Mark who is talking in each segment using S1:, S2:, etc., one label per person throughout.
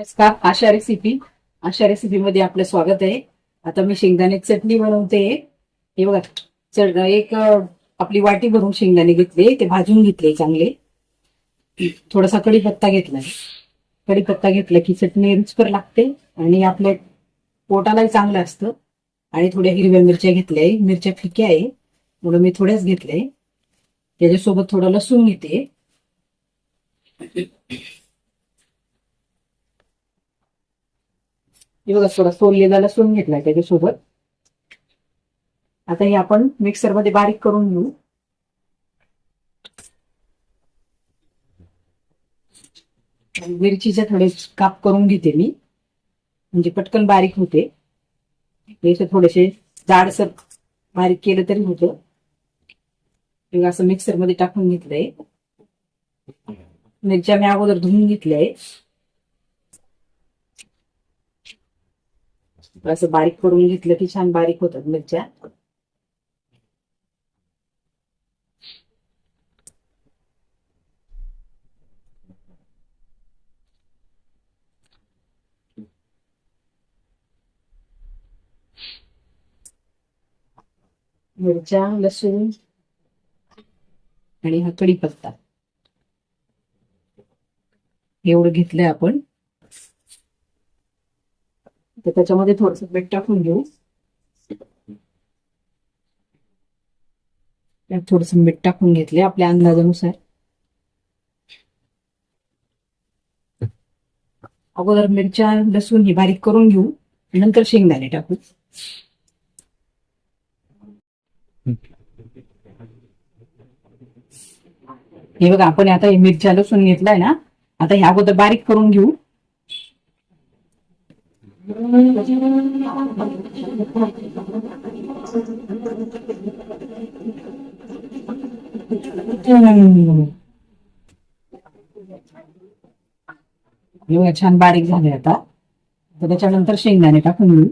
S1: नमस्कार. आशा रेसिपी मध्ये आपलं स्वागत आहे. आता मी शेंगदाणे चटणी बनवते. हे बघा, आपली वाटी भरून शेंगदाणे घेतले, ते भाजून घेतले चांगले. थोडासा कढीपत्ता घेतलाय. कढीपत्ता घेतला की चटणी रुचकर लागते आणि आपल्या पोटालाही चांगलं असतं. आणि थोड्या हिरव्या मिरच्या घेतल्या, मिरच्या फिक्या आहे म्हणून मी थोड्याच घेतल्या. त्याच्यासोबत थोडं लसूण घेते. हे बघा, थोडा सोललेला लसूण घेतलाय त्याच्यासोबत. आता हे आपण मिक्सर मध्ये बारीक करून घेऊ. मिरचीचे थोडे काप करून घेते मी, म्हणजे पटकन बारीक होते. थोडेसे जाडसर बारीक केलं तरी होतं. असं मिक्सर मध्ये टाकून घेतलंय. मिरच्या मी अगोदर धुवून घेतल्याय. असं बारीक करून घेतलं की छान बारीक होतात मिरच्या. मिरच्या, लसूण आणि हा कढीपत्ता एवढं घेतलंय आपण. तर त्याच्यामध्ये थोडस मीठ टाकून घेऊ. थोडस मीठ टाकून घेतले आपल्या अंदाजानुसार. अगोदर मिरच्या, लसूण ही बारीक करून घेऊ, नंतर शेंगदाणे टाकू. हे बघा, आपण आता मिरच्या, लसूण घेतलाय ना, आता हे अगोदर बारीक करून घेऊ. छान बारीक झाले. आता तर त्याच्यानंतर शेंगदाणे टाकून घेऊ.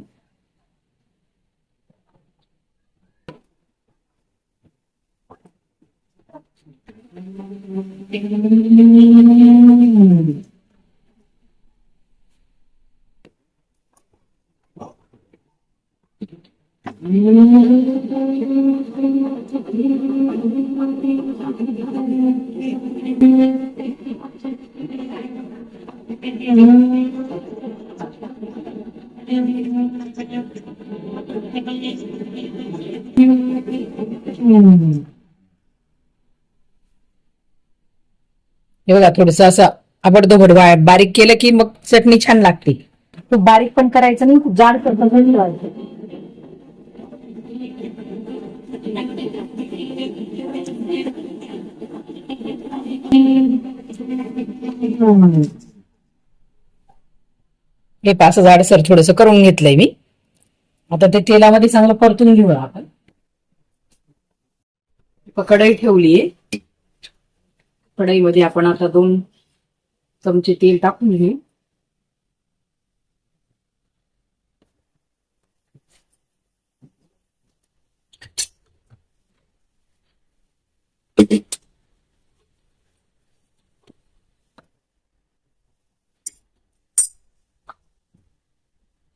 S1: हे बघा, थोडस असं आबडधोबड बारीक केलं की मग चटणी छान लागते. खूप बारीक पण करायचं नाही, खूप जाड पण करायचं. हे असं जाडसर थोडस करून घेतलंय मी. आता ते तेलामध्ये चांगलं परतून घेऊ आपण. कढई ठेवलीये. कढईमध्ये आपण आता 2 चमचे तेल टाकून घेऊ.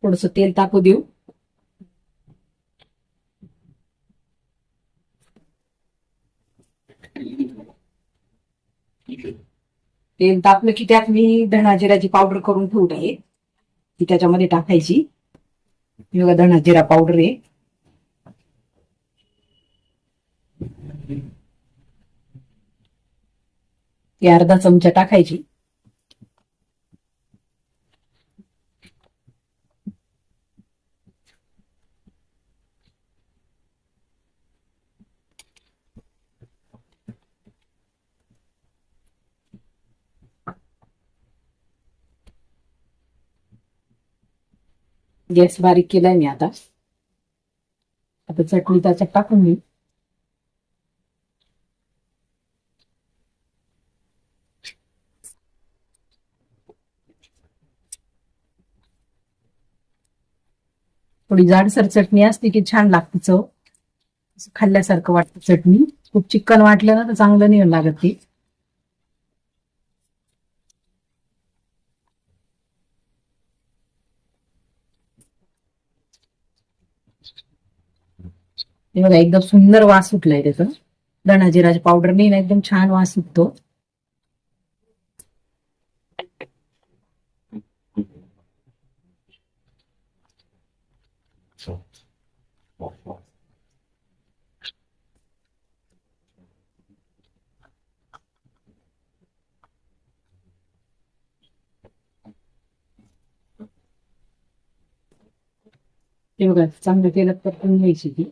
S1: थोडस तेल टाकू देऊ. तेल तापलं की त्यात मी धना जिराची पावडर करून ठेवली आहे, ती त्याच्यामध्ये टाकायची. बघा, धना जिरा पावडर आहे. ती अर्धा चमचा टाकायची. गॅस बारीक केलाय मी. आता चटणी त्याच्यात टाकून घेऊ. थोडी जाडसर चटणी असते की छान लागते चव, खाल्ल्यासारखं वाटतं. चटणी खूप चिकन वाटलं ना तर चांगलं नाही लागत ती. हे बघा एकदम सुंदर वास सुटलाय त्याचा. धना जिराच्या पावडरने ना एकदम छान वास सुटतो. हे बघा चांगलं तेलात परतून घ्यायची ती.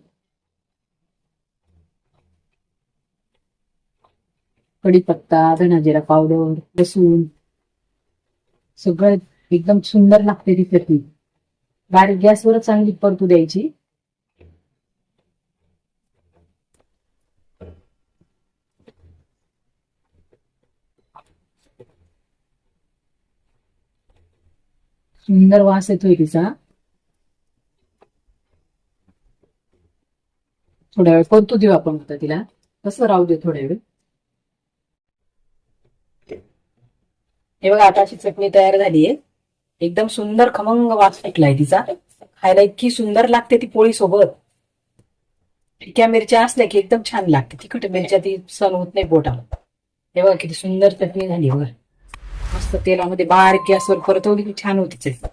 S1: कढीपत्ता, धना जिरा पावडर, लसूण सगळं एकदम सुंदर लागते ती चटणी. बारीक गॅसवर चांगली परतू द्यायची. सुंदर वास येतोय तिचा. थोड्या वेळ परतू देऊ आपण आता तिला. कसं राहू दे थोड्या वेळ. हे बघा आता अशी चटणी तयार झालीये. एकदम सुंदर खमंग वास सुटलाय तिचा. खायला इतकी सुंदर लागते ती पोळी सोबत. फिक्या मिरच्या असल्या की एकदम छान लागते. तिखट मिरच्या ती सहन होत नाही पोटाला. हे बघा किती सुंदर चटणी झाली बघा. मस्त तेलामध्ये बारीक गॅसवर परतवली की छान होती चटणी.